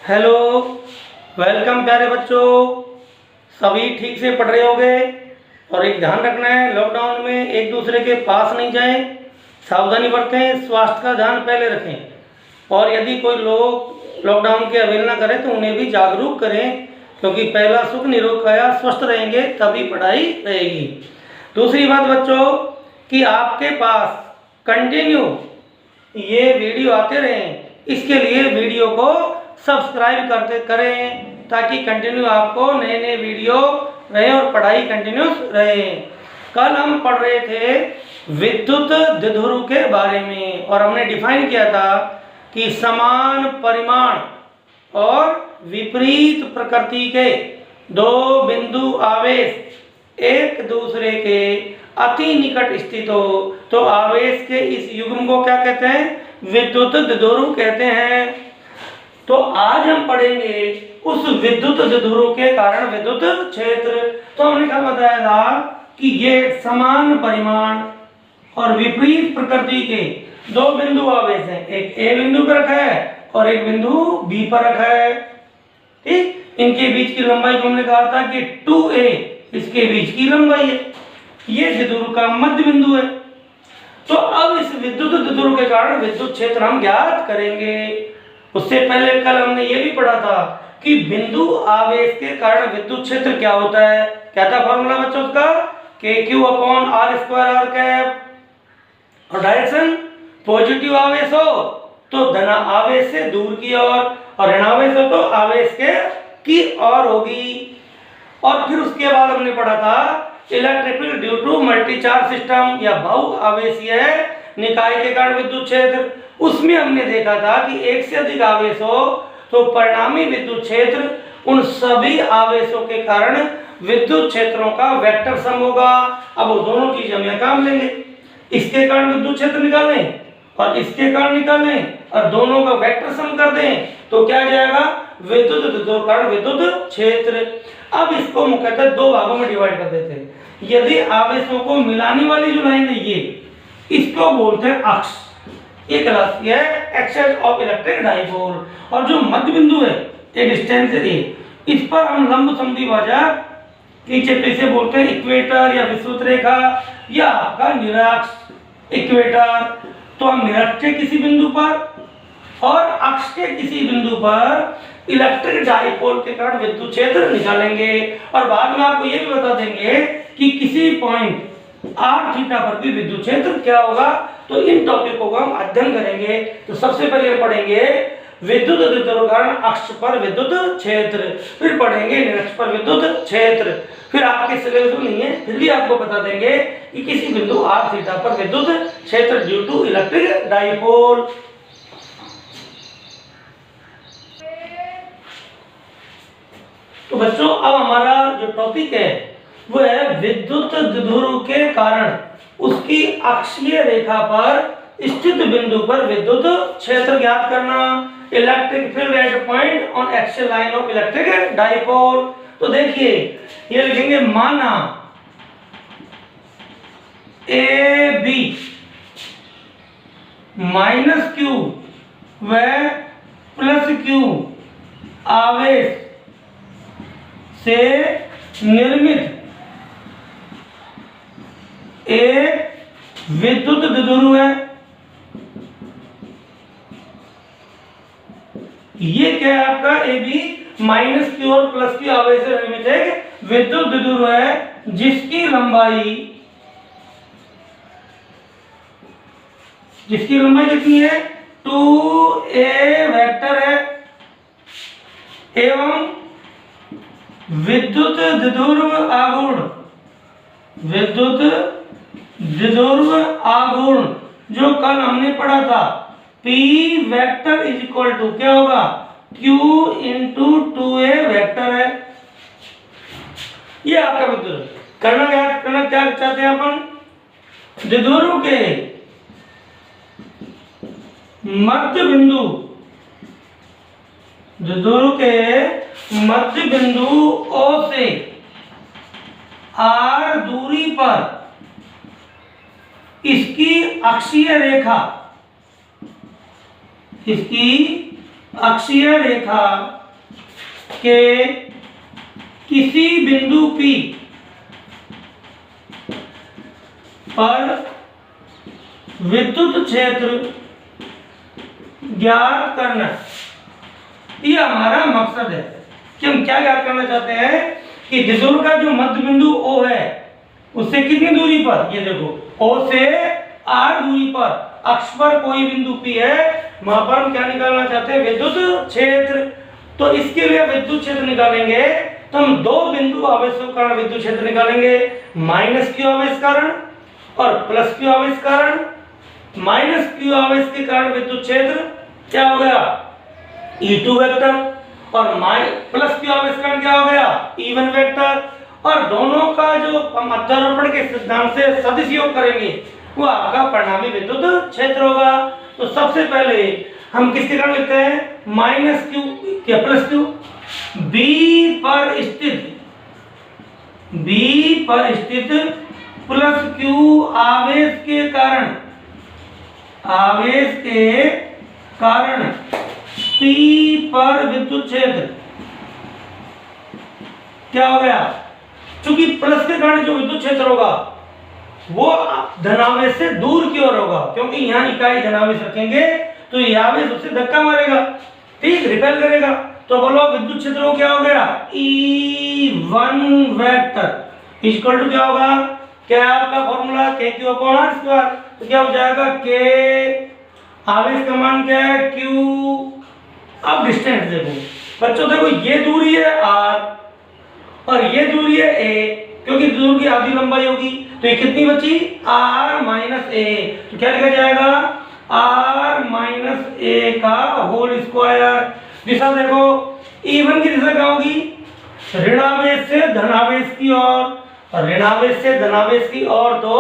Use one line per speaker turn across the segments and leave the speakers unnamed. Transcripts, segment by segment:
Hello, welcome प्यारे बच्चों। सभी ठीक से पढ़ रहे होंगे और एक ध्यान रखना है, लॉकडाउन में एक दूसरे के पास नहीं जाएं, सावधानी बरतें, स्वास्थ्य का ध्यान पहले रखें और यदि कोई लोग लॉकडाउन की अवहेलना करें तो उन्हें भी जागरूक करें, क्योंकि पहला सुख निरोग काया, स्वस्थ रहेंगे तभी पढ़ाई रहेगी। दूसरी बात बच्चों कि आपके पास कंटिन्यू ये वीडियो आते रहें, इसके लिए वीडियो को सब्सक्राइब करते करें ताकि कंटिन्यू आपको नए नए वीडियो रहे और पढ़ाई कंटिन्यूस रहे। कल हम पढ़ रहे थे विद्युत द्विध्रुव के बारे में और हमने डिफाइन किया था कि समान परिमाण और विपरीत प्रकृति के दो बिंदु आवेश एक दूसरे के अति निकट स्थित हो तो आवेश के इस युग्म को क्या कहते हैं? विद्युत द्विध्रुव कहते हैं। तो आज हम पढ़ेंगे उस विद्युत द्विध्रुव के कारण विद्युत क्षेत्र। तो हमने क्या बताया था कि ये समान परिमाण और विपरीत प्रकृति के दो बिंदु आवेश हैं, एक ए बिंदु पर रखा है और एक बिंदु बी पर रखा है। ठीक, इनके बीच की लंबाई को हमने कहा था कि 2a इसके बीच की लंबाई है, ये द्विध्रुव का मध्य बिंदु है। तो अब इस विद्युत द्विध्रुव के कारण विद्युत क्षेत्र हम ज्ञात करेंगे। उससे पहले कल हमने ये भी पढ़ा था कि बिंदु आवेश के कारण विद्युत क्षेत्र क्या होता है। क्या था फॉर्मूला बच्चों उसका? KQ/R² cap. और डायरेक्शन पॉजिटिव आवेश हो तो धन आवेश से दूर की ओर और ऋण आवेश हो तो आवेश के की ओर होगी। और फिर उसके बाद हमने पढ़ा था electrical due to multi charge system या बहु आवेशीय निकाय के कारण विद्युत क्षेत्र। उसमें हमने देखा था कि एक से अधिक आवेश हो तो परिणामी विद्युत क्षेत्र उन सभी आवेशों के कारण विद्युत क्षेत्रों का वेक्टर सम होगा। अब वो दोनों चीज हम यहाँ काम लेंगे, इसके कारण विद्युत क्षेत्र निकालें और इसके कारण निकालें और दोनों का वेक्टर सम कर दें तो क्या जाएगा? विद्युत द्विध्रुव कारण विद्युत क्षेत्र। अब इसको मुख्यतः दो भागों में डिवाइड कर देते हैं। यदि आवेशों को मिलाने वाली जो लाइन है ये, इसको बोलते हैं अक्ष, ये कहलाती है एक्सेस ऑफ इलेक्ट्रिक डाइपोल। और जो मध्य बिंदु है ये डिस्टेंस है, इस पर हम लंब समद्वि भाजक खींचे तो इसे बोलते हैं इक्वेटर या विषुवत रेखा या आपका निरक्ष इक्वेटर। तो हम निरक्ष के किसी बिंदु पर और अक्ष के किसी बिंदु पर इलेक्ट्रिक डाइपोल के कारण विद्युत क्षेत्र निकालेंगे और बाद में आपको यह भी बता देंगे कि किसी पॉइंट r थीटा पर भी विद्युत क्षेत्र क्या होगा। तो इन टॉपिकों को हम अध्ययन करेंगे। तो सबसे पहले हम पढ़ेंगे विद्युत द्विध्रुव कारण अक्ष पर विद्युत क्षेत्र, फिर पढ़ेंगे निरक्ष पर विद्युत क्षेत्र, फिर आपके सिलेबस में नहीं है फिर भी आपको बता देंगे कि किसी बिंदु r थीटा पर विद्युत क्षेत्र ड्यू टू इलेक्ट्रिक डाइपोल। तो बच्चों अब हमारा जो टॉपिक है वो है विद्युत द्विध्रुव के कारण उसकी अक्षीय रेखा पर स्थित बिंदु पर विद्युत क्षेत्र ज्ञात करना। Electric field at point on axial line of electric dipole. तो देखिए ये लिखेंगे माना AB माइनस Q व प्लस Q आवेश से निर्मित एक विद्युत द्विध्रुव है। ये क्या है आपका AB माइनस Q और प्लस Q आवेश से निर्मित एक विद्युत द्विध्रुव है जिसकी लंबाई कितनी है? 2a वेक्टर है एवं विद्युत द्विध्रुव आघूर्ण जो कल हमने पढ़ा था P vector is equal to क्या होगा? Q इंटू 2a वेक्टर है। ये आपका विद्युत करना क्या चाहते हैं अपन? द्विध्रुव के मध्य बिंदु O से R दूरी पर इसकी अक्षीय रेखा अक्षीय रेखा के किसी बिंदु P पर विद्युत क्षेत्र ज्ञात करना, ये हमारा मकसद है कि हम क्या ज्ञात करना चाहते हैं कि त्रिज्या का जो मध्य बिंदु O है उससे कितनी दूरी पर, ये देखो O से R दूरी पर अक्ष पर कोई बिंदु P है, वहां पर हम क्या निकालना चाहते हैं, विद्युत क्षेत्र। तो इसके लिए विद्युत क्षेत्र निकालेंगे तो हम दो बिंदु आवेशों के कारण विद्युत क्षेत्र निकालेंगे, माइनस क्यू आवेश कारण और प्लस क्यू आवेश कारण। माइनस क्यू आवेश के कारण विद्युत क्षेत्र क्या हो गया, E2 वेक्टर, और प्लस क्यू आवेश कारण क्या हो गया, E1 वेक्टर। और दोनों का जो हम अध्यारोपण के सिद्धांत से सदिश योग करेंगे वो आपका परिणामी विद्युत क्षेत्र होगा। तो सबसे पहले हम किसके कारण लिखते हैं, माइनस क्यू क्या प्लस क्यू, बी पर स्थित प्लस क्यू आवेश के कारण P पर विद्युत क्षेत्र क्या हो गया, क्योंकि प्लस के कारण जो विद्युत क्षेत्र होगा वो धनावेश से दूर की ओर होगा, क्योंकि यहाँ इकाई धनावेश रखेंगे तो ये आवेश उससे धक्का मारेगा, ठीक, रिपेल करेगा। तो बोलो विद्युत क्षेत्र को क्या हो गया, E1 वेक्टर इक्वल टू क्या होगा, क्या आपका फॉर्मूला K/r², तो क्या हो जाएगा K, आवेश का मान क्या है Q। अब डिस्टेंस देखो बच्चों, देखो ये दूरी है R और ये दूरी है A, क्योंकि दूरी की आधी लंबाई होगी तो ये कितनी बची, R माइनस A। तो क्या लिखा जाएगा, R माइनस A का होल स्क्वायर। दिशा देखो, E1 की दिशा क्या होगी, ऋणावेश से धनावेश की ओर, और ऋणावेश से धनावेश की ओर तो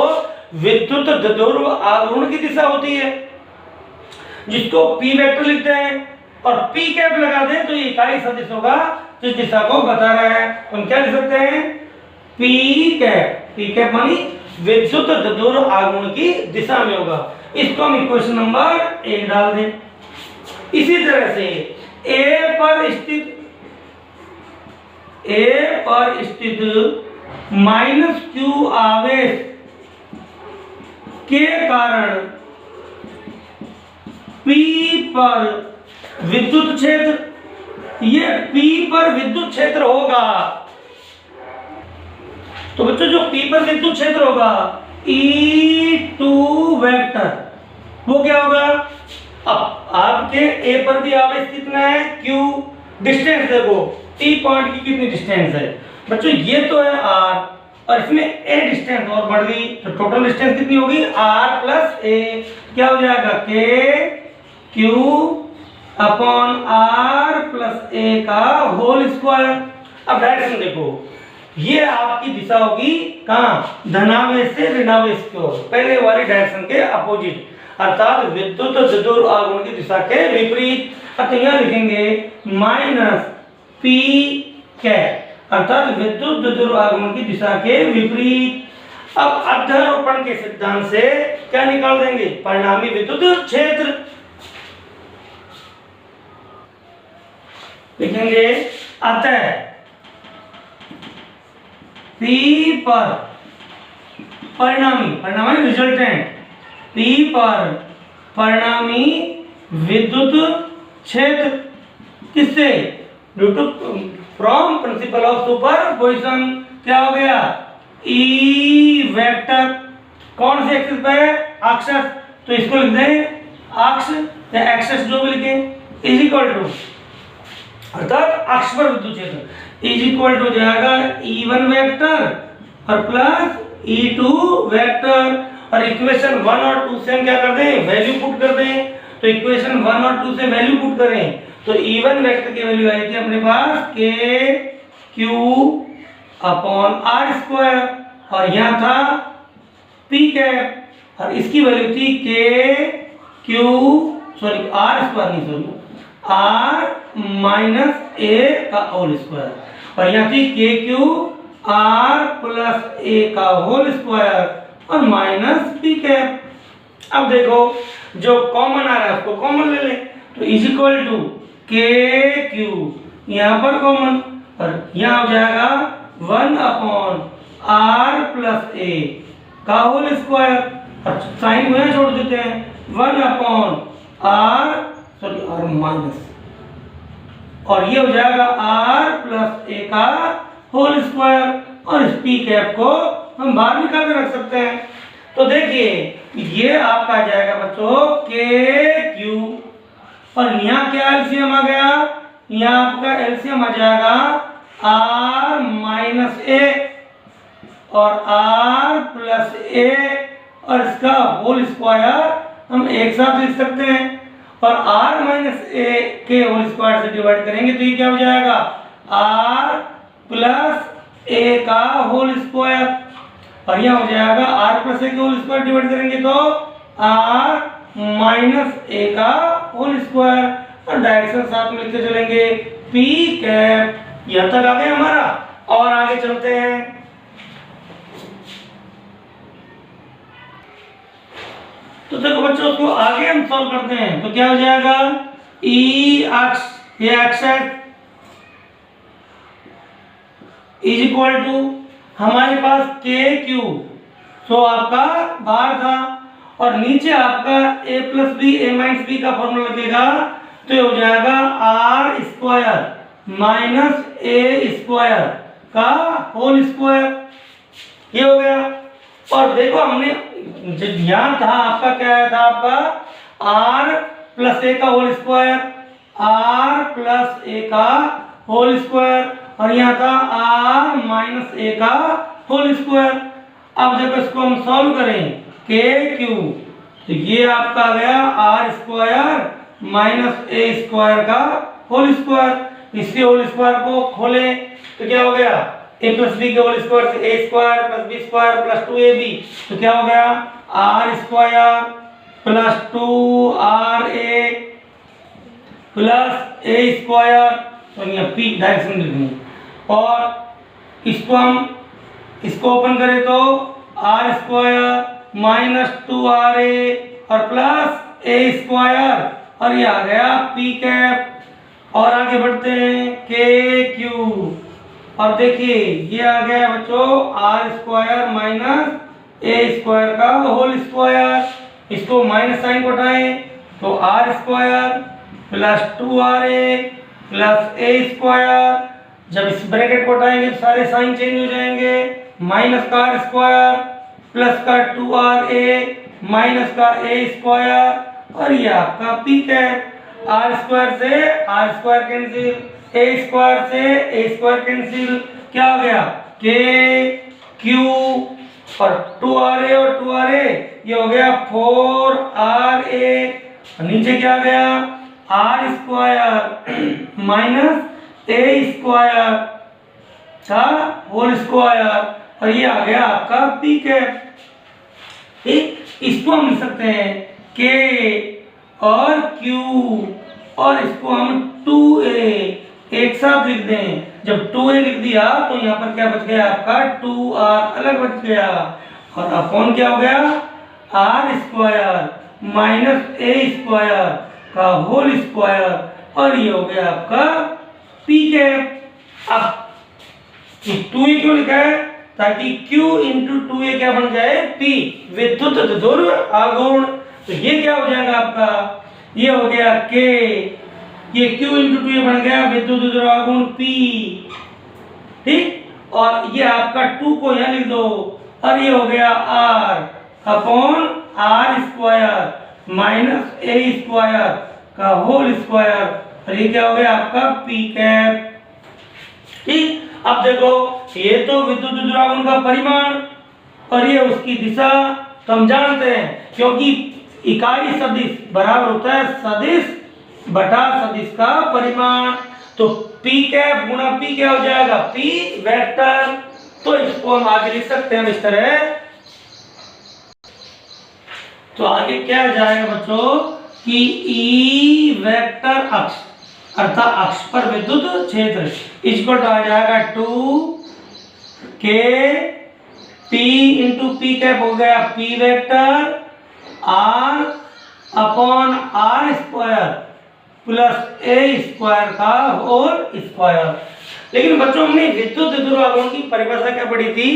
विद्युत ध्रुव आघूर्ण की दिशा होती है, जिसको P वेक्टर लिखते हैं, और P कैप लगा दें तो ये इकाई सदिश होगा जिस दिशा को बता रहा है। हम क्या लिख सकते हैं, P कैप मानी विद्युत ध्रुव आघूर्ण की दिशा में होगा। इसको हम इक्वेशन नंबर 1 डाल दें। इसी तरह से A पर स्थित माइनस क्यू आवेश के कारण P पर विद्युत क्षेत्र, ये P पर विद्युत क्षेत्र होगा। तो बच्चों जो P पर विद्युत क्षेत्र होगा E2 वेक्टर, वो क्या होगा, अब आपके A पर भी आवेश कितना है Q, डिस्टेंस देखो T पॉइंट की कितनी डिस्टेंस है बच्चों, ये तो है R और इसमें A डिस्टेंस और बढ़ गई, तो टोटल डिस्टेंस कितनी होगी R प्लस A, क्या हो जाएगा K Q upon R plus A का होल स्क्वायर। अब डायरेक्शन देखो, ये आपकी दिशा होगी कहाँ, धनावेश से ऋणावेश की ओर, पहले वाली डायरेक्शन के अपोजिट, अर्थात विद्युत ध्रुव आघूर्ण की दिशा के विपरीत। अब यहाँ लिखेंगे माइनस P कैप, अर्थात विद्युत ध्रुव आघूर्ण की दिशा के विपरीत। अब अध्यारोपण के सिद्धांत से क्या निकाल देंगे, परिणामी विद्युत क्षेत्र लिखेंगे। अतः P पर परिणामी रिजल्टेंट, P पर परिणामी विद्युत क्षेत्र किससे, due to from principle of superposition, क्या हो गया E वेक्टर, कौन से एक्सिस पे है, अक्षस, तो इसको लिख दें अक्ष या एक्सिस जो भी लिखें, इज इक्वल टू, अर्थात अक्ष पर विद्युत क्षेत्र इज इक्वल टू जाएगा E1 वेक्टर और प्लस E2 वेक्टर, और इक्वेशन 1 और 2 से हम क्या कर दें, वैल्यू पुट कर दें। तो इक्वेशन 1 और 2 से वैल्यू पुट करें तो E1 वेक्टर की वैल्यू आई थी अपने पास KQ अपॉन R², और यहाँ था P कैप और इसकी वैल्यू थी R माइनस A का होल स्क्वायर, और यहाँ थी KQ R प्लस A का होल स्क्वायर और माइनस P कैप। अब देखो जो कॉमन आ रहा है उसको कॉमन ले लें, तो is equal to k Q, यहाँ पर कॉमन, और यहाँ हो जाएगा 1/r+a का होल स्क्वायर, और साइन को यहाँ छोड़ देते हैं, 1/r माइनस, और ये हो जाएगा r+a का होल स्क्वायर, और इस पी कैप को हम बाहर निकाल के रख सकते हैं। तो देखिए ये आपका आ जाएगा बच्चों के क्यू, और यहाँ क्या एलसीएम आ गया, यहाँ आपका एलसीएम आ जाएगा r-a और r+a, और इसका होल स्क्वायर हम एक साथ लिख सकते हैं, और r-a के होल स्क्वायर से डिवाइड करेंगे तो ये क्या हो जाएगा, r+a का होल स्क्वायर, और यहाँ हो जाएगा r+a के होल स्क्वायर डिवाइड करेंगे तो r-a का होल स्क्वायर, और डायरेक्शन साथ में लिखते चलेंगे पी कैप। यहाँ तक आ गया हमारा, और आगे चलते हैं। तो देखो बच्चों उसको आगे हम सॉल्व करते हैं, तो क्या हो जाएगा, ई अक्ष, ये अक्ष है, इज इक्वल टू हमारे पास के क्यू, तो आपका बाहर था, और नीचे आपका a+b a-b का फॉर्मूला लगेगा, तो ये हो जाएगा r² - a² का होल स्क्वायर, ये हो गया। और देखो हमने ध्यान था आपका, क्या था आपका r+a का होल स्क्वायर, r+a का होल स्क्वायर, और यहाँ था r-a का होल स्क्वायर। अब देखो इसको हम सॉल्व करें, के क्यू, तो ये आपका आ गया r² - a² का होल स्क्वायर, इसके होल स्क्वायर को खोलें तो क्या हो गया, a+b के होल स्क्वायर से a² + b² + 2ab, तो क्या हो गया r² + 2ra + a², तो यहाँ p डायरेक्शन लिखनी, और इसको ओपन करें तो r² - 2ra और प्लस a², और ये आ गया पी कैप। और आगे बढ़ते हैं, के क्यू, और देखिए ये आ गया बच्चों r² - a² का होल स्क्वायर, इसको माइनस साइन को हटाएं तो r² + 2ra + a², जब इस ब्रैकेट को हटाएंगे तो सारे साइन चेंज हो जाएंगे, माइनस का r² प्लस का 2ra माइनस का a², और ये आपका पी कैप, r² से r² कैंसिल, a² से a² कैंसिल, क्या हो गया के क्यू, और 2ra और 2ra ये हो गया 4ra, नीचे क्या आ गया r² - a² का होल स्क्वायर, और ये आ गया आपका पी कैप। ठीक, इसको हम लिख सकते हैं के और क्यू, और इसको हम 2a एक साथ लिख दें, जब 2a लिख दिया तो यहाँ पर क्या बच गया आपका 2r अलग बच गया, और अपॉन क्या हो गया r² - a² का होल स्क्वायर, और ये हो गया आपका पी कैप। अब 2a क्यों लिखा है, ताकि q × 2a क्या बन जाए p, विद्युत ध्रुव आघूर्ण, तो ये क्या हो जाएगा आपका, ये हो गया k, ये q × 2a बन गया विद्युत ध्रुव आघूर्ण p। ठीक, और ये आपका 2 को यहाँ लिख दो, और ये हो गया r/r² - a² का होल स्क्वायर, और ये क्या हो गया आपका पी कैप। ठीक, अब देखो ये तो विद्युत ध्रुवांतरण का परिमाण, और ये उसकी दिशा, तो हम जानते हैं क्योंकि इकाई सदिश बराबर होता है सदिश बटा सदिश का परिमाण, तो पी कैप गुणा पी क्या हो जाएगा पी वेक्टर, तो इसको हम आगे लिख सकते हैं इस तरह। तो आगे क्या हो जाएगा बच्चों कि ई वेक्टर अक्ष अर्थात अक्ष पर विद्युत क्षेत्र इसको आ जाएगा 2k p × p कैप हो गया p vector r/r² plus a square का होल स्क्वायर। लेकिन बच्चों हमने विद्युत द्विध्रुवागमन की परिभाषा क्या पढ़ी थी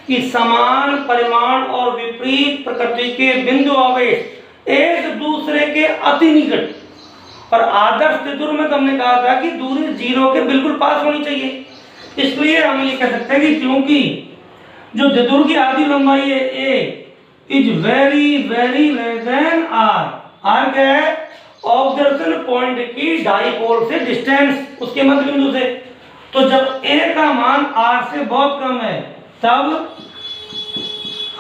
कि समान परिमाण और विपरीत प्रकृति के बिंदु आवेश एक दूसरे के अति निकट, और आदर्श द्विध्रुव में तो हमने कहा था कि दूरी जीरो के बिल्कुल पास होनी चाहिए। इसलिए हम ये कह सकते हैं कि क्योंकि जो द्विध्रुव की आधी लंबाई है a is very very less than r. R क्या है? ऑब्जर्वेशन पॉइंट की डाइपोल से डिस्टेंस, उसके मध्य बिंदु से। तो जब ए का मान आर से बहुत कम है तब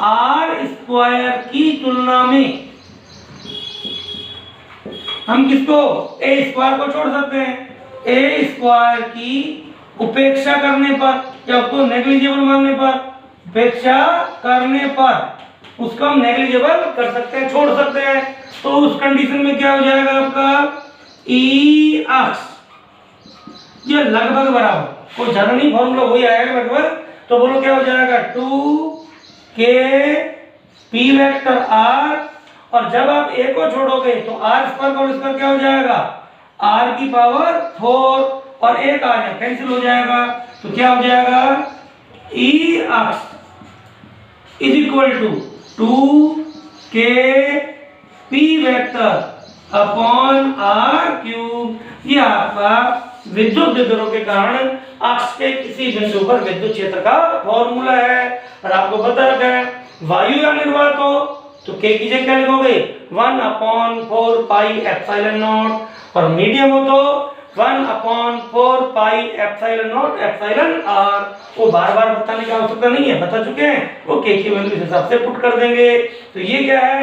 आर स्क्वायर की तुलना में हम किसको? ए स्क्वायर को छोड़ सकते हैं। ए स्क्वायर की उपेक्षा करने पर या उसको नेग्लिजिबल मानने पर, उपेक्षा करने पर उसको हम नेग्लिजिबल कर सकते हैं, छोड़ सकते हैं। तो उस कंडीशन में क्या हो जाएगा आपका? ई अक्ष ये लगभग बराबर, कोई ज्यादा नहीं, फॉर्मूला वही आएगा लगभग। तो बोलो क्या हो जाएगा? 2k p वेक्टर r, और जब आप a को छोड़ोगे तो r स्क्वायर का होल स्क्वायर क्या हो जाएगा? r की पावर 4 और एक आ गया कैंसिल हो जाएगा। तो क्या हो जाएगा? ई अक्ष is equal to 2k p vector upon r cube. ये आपका विद्युत द्विध्रुव के कारण अक्ष के किसी बिंदु पर विद्युत क्षेत्र का फॉर्मूला है। और आपको पता है वायु या निर्वात हो तो k की जगह क्या लिखोगे? 1/4 पाई एप्सिलॉन नॉट, और मीडियम हो तो 1/4 pi epsilon not epsilon r। वो बार बार बताने की आवश्यकता नहीं है, बता चुके हैं। वो k की वैल्यू इस हिसाब से पुट कर देंगे। तो ये क्या है?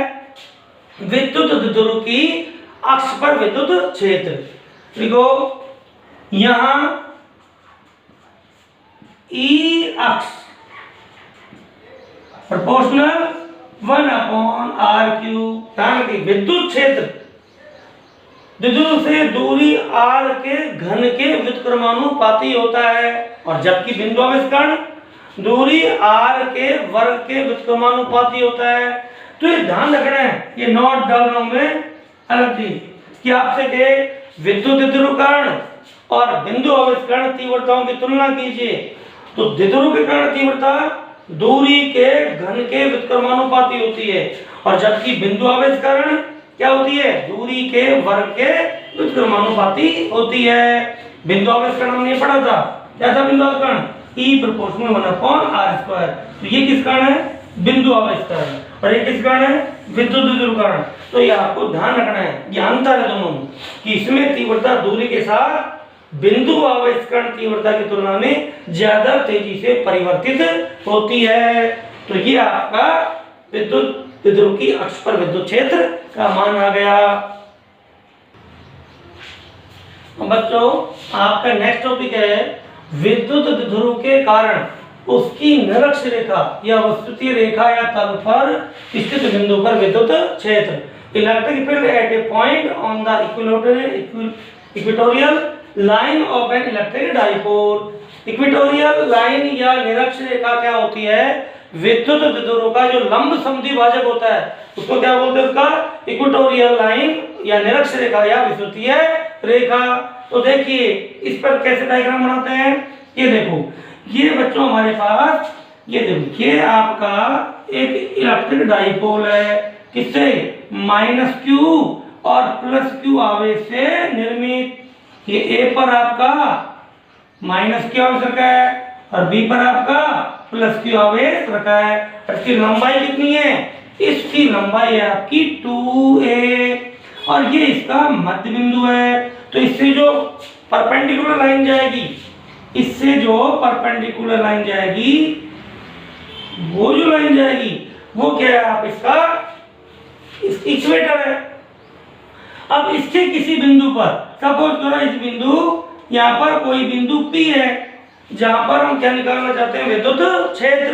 विद्युत द्विध्रुव की अक्ष पर विद्युत क्षेत्र। देखो यहां ई अक्ष प्रोपोर्शनल 1/r³। ध्यान की विद्युत क्षेत्र द्विध्रुव से दूरी r के घन के व्युत्क्रमानुपाती होता है, और जबकि बिंदु आवेश कण दूरी r के वर्ग के व्युत्क्रमानुपाती होता है। तो ये ध्यान रखना है, ये नोट डाल रहा हूं मैं अलग चीज कि आपसे के विद्युत द्विध्रुव कण और बिंदु आवेश कण तीव्रताओं की तुलना कीजिए। तो द्विध्रुव के कण तीव्रता दूरी के घन के व्युत्क्रमानुपाती होती है, और जबकि बिंदु आवेश कण क्या होती है? दूरी के वर्ग के व्युत्क्रमानुपाती होती है। बिंदु आवेश कण हमने पढ़ा था, क्या था बिंदु आवेश कण? E proportional 1/r²। तो ये किस कण है? बिंदु आवेश कण। और ये किस कण है? विद्युत द्विध्रुव कण। तो ये आपको ध्यान रखना है, ये अंतर है दोनों में कि इसमें तीव्रता दूरी के साथ बिंदु आवेश कण तीव्रता की तुलना में ज्यादा तेजी से परिवर्तित होती है। तो ये आपका विद्युत द्विध्रुव की अक्ष पर विद्युत क्षेत्र का मान आ गया। बच्चों आपका नेक्स्ट टॉपिक है विद्युत द्विध्रुव के कारण उसकी निरक्ष रेखा या वस्तुतीय रेखा या तल पर स्थित बिंदु पर विद्युत क्षेत्र। Electric field at A point on the equatorial line of an electric dipole. Equatorial line या निरक्ष रेखा क्या होती है? विद्युत द्विध्रुव का जो लंब समद्विभाजक होता है उसको क्या बोलते हैं? उसका इक्वेटोरियल लाइन या निरक्ष रेखा या विद्युतीय रेखा। तो देखिए इस पर कैसे डायग्राम बनाते हैं। ये देखो, ये बच्चों हमारे पास ये देखो, ये आपका एक इलेक्ट्रिक डाइपोल है, किससे? -q और +q आवेश से निर्मित। ये A पर आपका -q आवेश रखा है और B पर आपका +q आवेश रखा है। इसकी लंबाई कितनी है? इसकी लंबाई है आपकी 2a, और ये इसका मध्य बिंदु है। तो इससे जो परपेंडिकुलर लाइन जाएगी, इससे जो परपेंडिकुलर लाइन जाएगी, वो जो लाइन जाएगी वो क्या है? आप इसका इक्वेटर है। अब इसके किसी बिंदु पर सपोज करो इस बिंदु, यहाँ पर कोई बिंदु P है जहां पर हम क्या निकालना चाहते हैं? विद्युत क्षेत्र।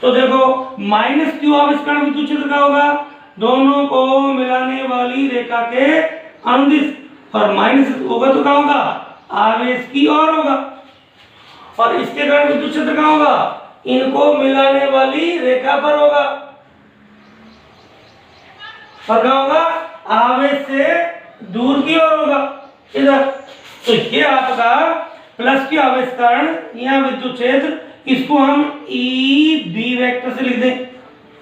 तो देखो -q आवेश कण विद्युत क्षेत्र का होगा दोनों को मिलाने वाली रेखा के अनुदिश, और माइनस होगा तो क्या होगा? आवेश की ओर होगा। और इसके कारण विद्युत क्षेत्र कहाँ होगा? इनको मिलाने वाली रेखा पर होगा। और कहाँ होगा? आवेश से दूर की ओर होगा। इधर। तो ये आपका प्लस के आवेश कारण यहाँ विद्युत क्षेत्र, इसको हम ई बी वेक्टर से लिख दें।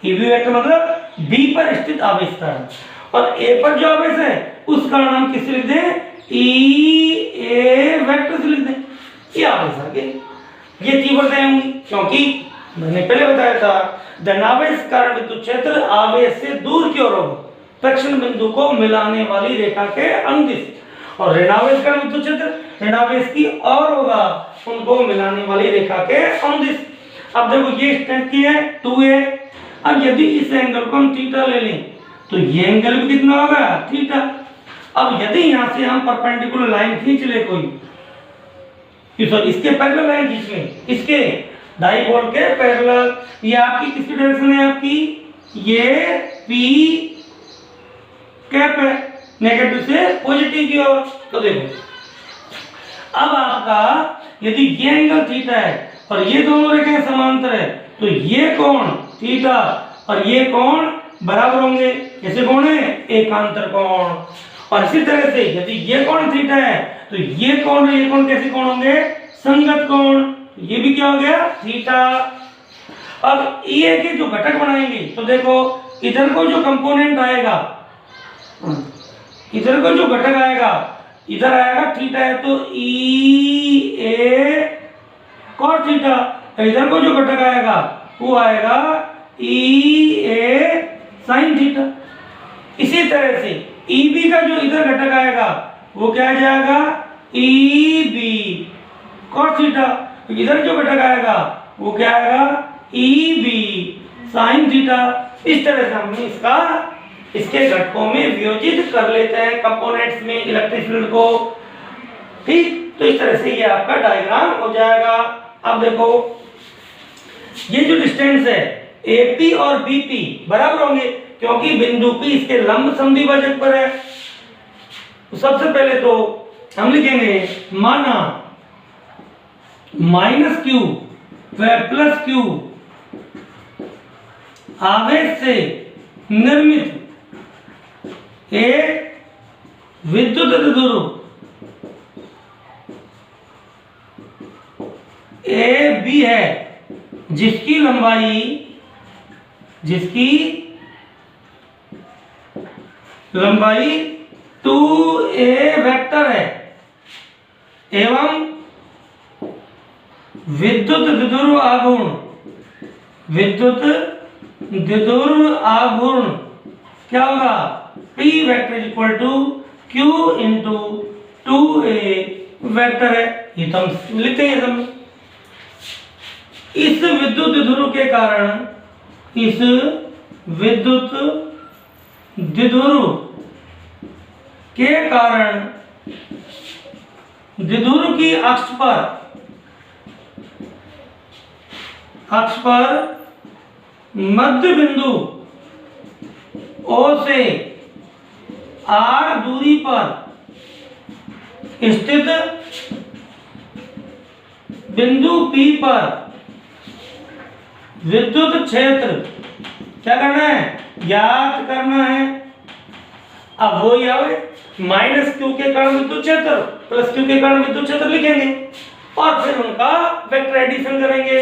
ई बी वेक्टर मतलब बी पर स्थित आवेश कारण, और ए पर जो आवेश है उस कारण हम किससे लिख दें, ई ए वेक्टर से लिख दें। ये आवेश आ गए, ये तीव्रताएं होंगी, क्योंकि मैंने पहले बताया था धनावेश कारण विद्युत क्षेत्र आवेश से दूर की ओर होगा, प्रक्षण बिंदु को मिलाने वाली रेखा के अनुदिश, और ऋणावेश कारण विद्युत क्षेत्र ऋणावेश की ओर होगा, उनको मिलाने वाली रेखा के अनुदिश। अब देखो ये स्ट्रेंथ की है 2a। अब यदि इस एंगल को हम थीटा ले लें तो ये एंगल भी कितना होगा, थीटा। अब यदि यहां से हम परपेंडिकुलर लाइन खींच ले कोई, सॉरी इसके पैरेलल लाइन खींच लें, इसके डाइपोल के पैरेलल, ये आपकी किसकी डायरेक्शन है, आपकी ये p कैप है, नेगेटिव से पॉजिटिव की ओर। तो देखो अब आपका यदि ये एंगल थीटा है और ये दोनों रेखाएं समांतर है, तो ये कोण थीटा और ये कोण बराबर होंगे। कैसे कोण है, एकांतर कोण। और इसी तरह से यदि ये कोण थीटा है तो ये कोण और ये कोण कैसे कोण होंगे, संगत कोण। ये भी क्या हो गया, थीटा। अब ये के जो घटक बनाएंगे, तो देखो इधर को जो कंपोनेंट आएगा, इधर को जो घटक आएगा, इधर आएगा थीटा है तो ई ए cos थीटा, इधर को जो घटक आएगा वो आएगा ई ए sin थीटा। इसी तरह से ई बी का जो इधर घटक आएगा वो क्या आ जाएगा, ई बी cos थीटा, इधर जो घटक आएगा वो क्या आएगा, ई बी sin थीटा। इस तरह से हमने इसके घटकों में वियोजित कर लेते हैं कंपोनेंट्स में इलेक्ट्रिक फील्ड को। ठीक, तो इस तरह से ये आपका डायग्राम हो जाएगा। अब देखो ये जो डिस्टेंस है AP और BP बराबर होंगे, क्योंकि बिंदु P इसके लंब समद्विभाजक पर है। तो सबसे पहले तो हम लिखेंगे माना -q व +q आवेश से निर्मित एक विद्युत द्विध्रुव AB है, जिसकी लंबाई 2a वेक्टर है, एवं विद्युत द्विध्रुव आघूर्ण क्या होगा, P vector equal to Q into 2a vector है। ये तो हम लिखते हैं सब। इस विद्युत द्विध्रुव के कारण, इस विद्युत द्विध्रुव के कारण द्विध्रुव की अक्ष पर मध्य बिंदु O से R दूरी पर स्थित बिंदु P पर विद्युत क्षेत्र क्या करना है, ज्ञात करना है। अब वो आवे -q के कारण विद्युत क्षेत्र +q के कारण विद्युत क्षेत्र लिखेंगे, और फिर उनका वेक्टर एडिशन करेंगे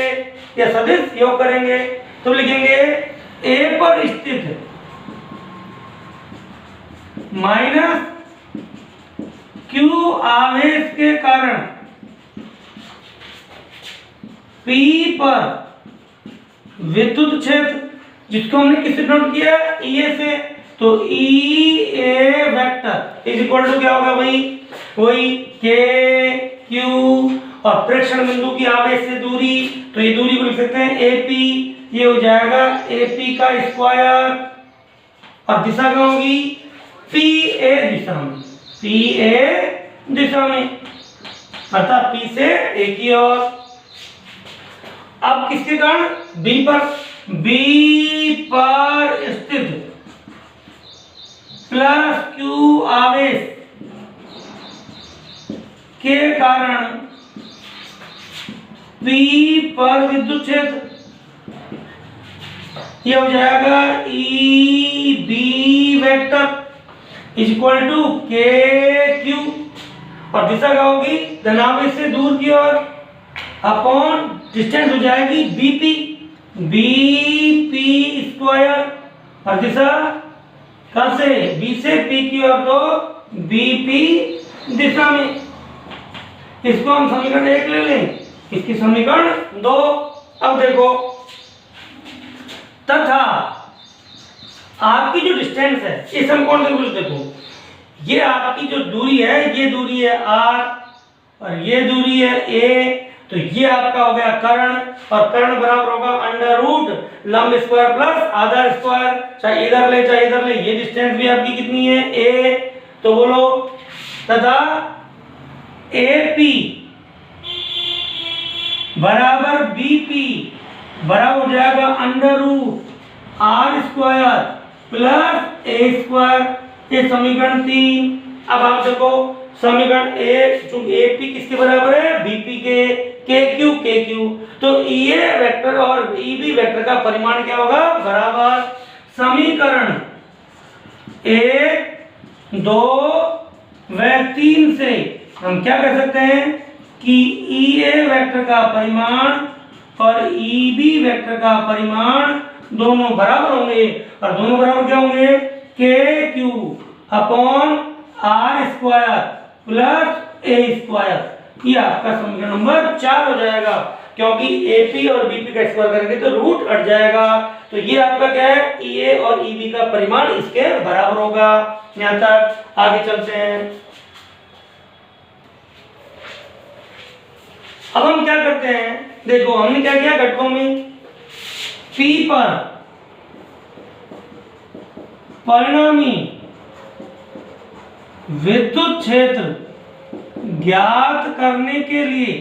या सदिश योग करेंगे। तो लिखेंगे A पर स्थित -q आवेश के कारण P पर विद्युत क्षेत्र, जिसको हमने किससे नोट किया, E से, तो ई ए वेक्टर इज इक्वल टू क्या होगा भाई, वही के क्यू, और प्रेक्षण बिंदु की आवेश से दूरी, तो ये दूरी को लिख सकते हैं एपी, ये हो जाएगा एपी का स्क्वायर, और दिशा क्या होगी, पी ए दिशा में, पी ए दिशा में, अर्थात पी से ए की ओर। अब किसके कारण, बी पर स्थित प्लस क्यू आवेश के कारण पी पर विद्युत क्षेत्र, ये हो जाएगा E B vector is equal to k q, और दिशा क्या होगी धनावेश से दूर की ओर अपॉन डिस्टेंस हो जाएगी बीपी, बीपी स्क्वायर। और दिशा कहां से बी से पी की ओर तो बीपी दिशा में। इसको हम समीकरण 1 ले लें, इसकी समीकरण 2। अब देखो तथा आपकी जो डिस्टेंस है इस समकोण से देखो, ये आपकी जो दूरी है ये दूरी है r और ये दूरी है a, तो ये आपका हो गया कर्ण, और कर्ण बराबर होगा अंडर रूट लंब स्क्वायर प्लस आधार स्क्वायर, चाहे इधर ले चाहे इधर ले। ये डिस्टेंस भी आपकी कितनी है a, तो बोलो तथा AP बराबर BP बराबर हो जाएगा under root r square plus a square. ये समीकरण 3। अब आप देखो समीकरण 1 चूंकि AP किसके बराबर है BP के, KQ, तो ये वेक्टर और EB वेक्टर का परिमाण क्या होगा बराबर समीकरण 1, 2 व 3 से हम क्या कर सकते हैं कि EA वेक्टर का परिमाण और EB वेक्टर का परिमाण दोनों बराबर होंगे, और दोनों बराबर क्या होंगे KQ upon R square plus A square. ये आपका समीकरण नंबर 4 हो जाएगा, क्योंकि AP और BP का स्क्वायर करेंगे तो रूट हट जाएगा। तो ये आपका क्या है EA और EB का परिमाण इसके बराबर होगा। यहाँ तक आगे चलते हैं। अब हम क्या करते हैं, देखो हमने क्या किया घटकों में P पर परिणामी विद्युत क्षेत्र ज्ञात करने के लिए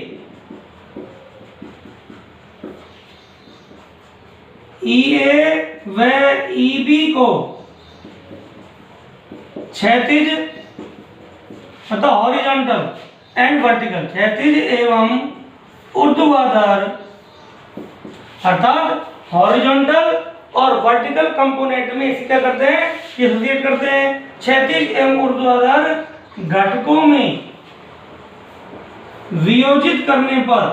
EA व EB को क्षैतिज मतलब हॉरिजॉन्टल एंड वर्टिकल, क्षैतिज एवं ऊर्ध्वाधर अर्थात हॉरिजॉन्टल और वर्टिकल कंपोनेंट में इसे क्या करते हैं एसोसिएट करते हैं। क्षैतिज एवं ऊर्ध्वाधर घटकों में वियोजित करने पर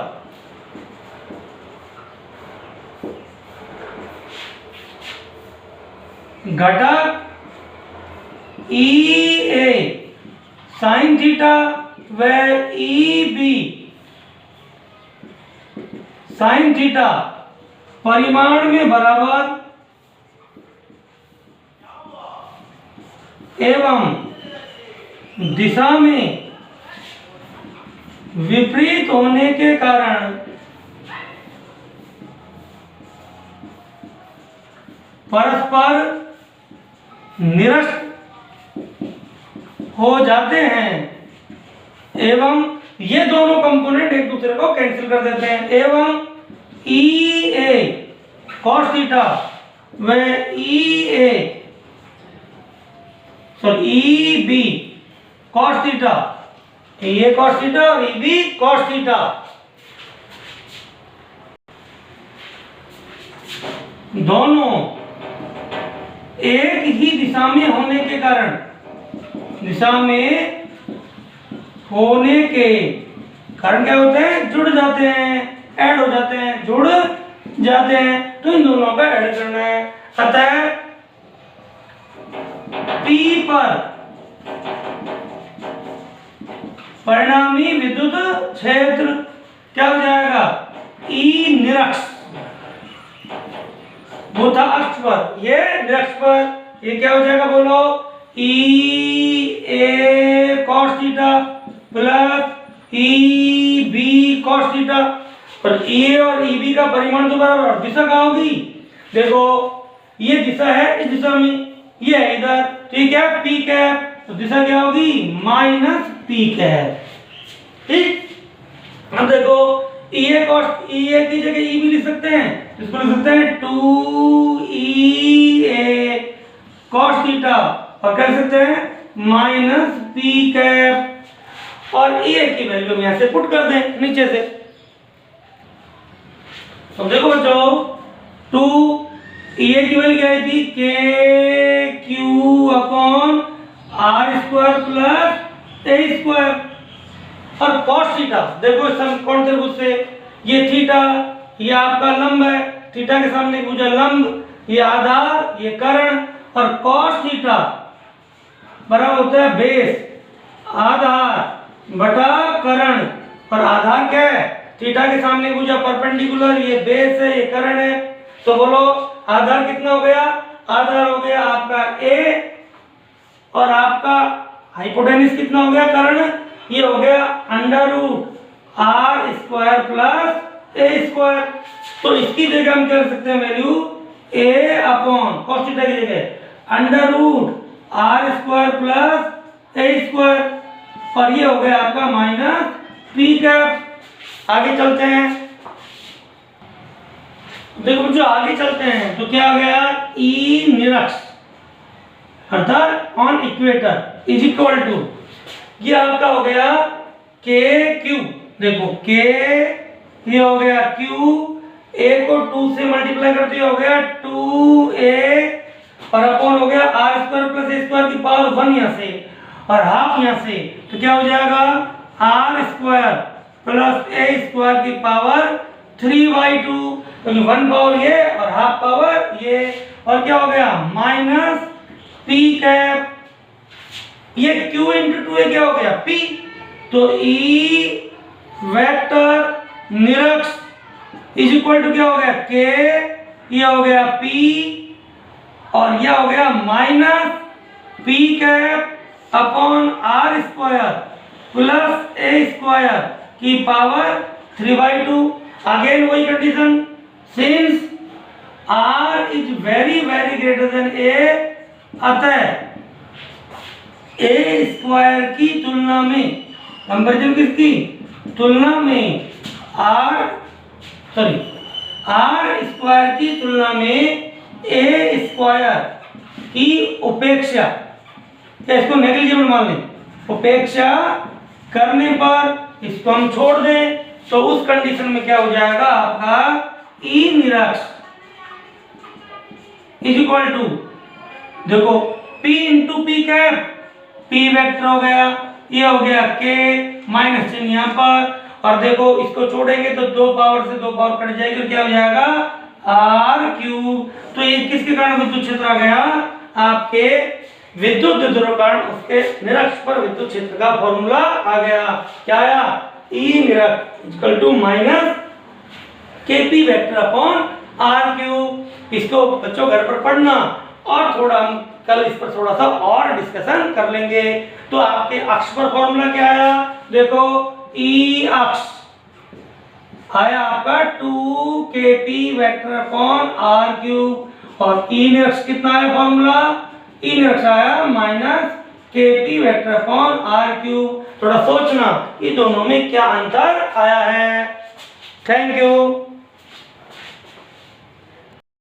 घटक EA sin थीटा व EB sin थीटा परिमाण में बराबर एवं दिशा में विपरीत होने के कारण परस्पर निरस्त हो जाते हैं एवं ये दोनों कंपोनेंट एक दूसरे को कैंसिल कर देते हैं, एवं EA cos थीटा व EB cos theta, EA cos theta और EB cos थीटा दोनों एक ही दिशा में होने के कारण, दिशा में होने के कारण क्या होते हैं जुड़ जाते हैं, ऐड हो जाते हैं, जुड़ जाते हैं। तो इन दोनों का ऐड करना है। अतः P पर परिणामी विद्युत क्षेत्र क्या हो जाएगा E निरक्ष, वो था अक्ष पर, ये निरक्ष पर, ये क्या हो जाएगा बोलो EA cos theta plus EB cos theta. पर EA और EB का परिमाण तो बराबर, और दिशा कहाँ होगी देखो ये दिशा है इस दिशा में, ये है इधर, ठीक है P कैप, तो दिशा क्या होगी माइनस P कैप। ठीक, अब देखो EA की जगह EB लिख सकते हैं, इसको लिख सकते हैं 2EA cos थीटा, और कह सकते हैं माइनस P कैप, और EA की वैल्यू हम यहां से पुट कर दें नीचे से। तो देखो बच्चों 2 EA की वैल्यू क्या आई थी KQ upon R square plus A square, और cos थीटा, देखो इस कौन त्रिभुज से, ये थीटा, ये आपका लंब है, थीटा के सामने भुजा लंब, ये आधार, ये कर्ण, और cos थीटा बराबर होता है बेस आधार बटा कर्ण, और आधार क्या है, थीटा के सामने भुजा परपेंडिकुलर, ये बेस है, ये कर्ण है। तो बोलो आधार कितना हो गया, आधार हो गया आपका a, और आपका हाइपोटेन्यूज कितना हो गया, कर्ण, ये हो गया under root r square plus a square. तो इसकी जगह हम क्या कर सकते हैं, value a upon cos theta की जगह under root r square plus a square, और ये हो गया आपका माइनस पी कैप। आगे चलते हैं, देखो जो आगे चलते हैं तो क्या हो गया, ई निरक्ष अर्थात on equator is equal to, ये आपका हो गया के क्यू, देखो के ये हो गया क्यू, ए को 2 से मल्टीप्लाई करते हो गया 2a, और अपॉन हो गया r square plus a square की पावर 1 यहाँ से और हाफ यहाँ से, तो क्या हो जाएगा r square plus a square की पावर 3/2, क्योंकि 1 पावर ये और हाफ पावर ये, और क्या हो गया माइनस पी कैप, ये q इंटू 2a क्या हो गया p, तो E वेक्टर निरक्ष इज इक्वल टू क्या हो गया k, ये हो गया p, और यह हो गया minus p cap upon r square plus a square की पावर 3/2। अगेन वही condition, since r is very very greater than a, अतः ए स्क्वायर की तुलना में, कंपैरिजन किसकी तुलना में, आर स्क्वायर की तुलना में ए स्क्वायर की उपेक्षा, या इसको नेग्लिजिबल मान लें, उपेक्षा करने पर इसको हम छोड़ दें, तो उस कंडीशन में क्या हो जाएगा आपका ई निरक्ष इज इक्वल टू, देखो p into P cap, p vector हो गया, ये हो गया k माइनस चिन्ह यहाँ पर, और देखो इसको छोड़ेंगे तो 2 पावर से 2 पावर कट जाएगी, तो क्या हो जाएगा आर क्यूब। तो ये किसके कारण विद्युत क्षेत्र आ गया, आपके विद्युत ध्रुवकर्ण उसके निरक्ष पर विद्युत क्षेत्र का फॉर्मूला आ गया, क्या आया ई निरक्ष equal to minus kp vector upon r cube. इसको बच्चों घर पर पढ़ना, और थोड़ा हम कल इस पर थोड़ा सा और डिस्कशन कर लेंगे। तो आपके अक्ष पर फॉर्मूला क्या आया, देखो ई अक्ष आया आपका 2kp vector upon r cube, और ई निरक्ष कितना आया फॉर्मूला, ई निरक्ष आया minus kp vector upon r cube. थोड़ा सोचना ये दोनों में क्या अंतर आया है। Thank you.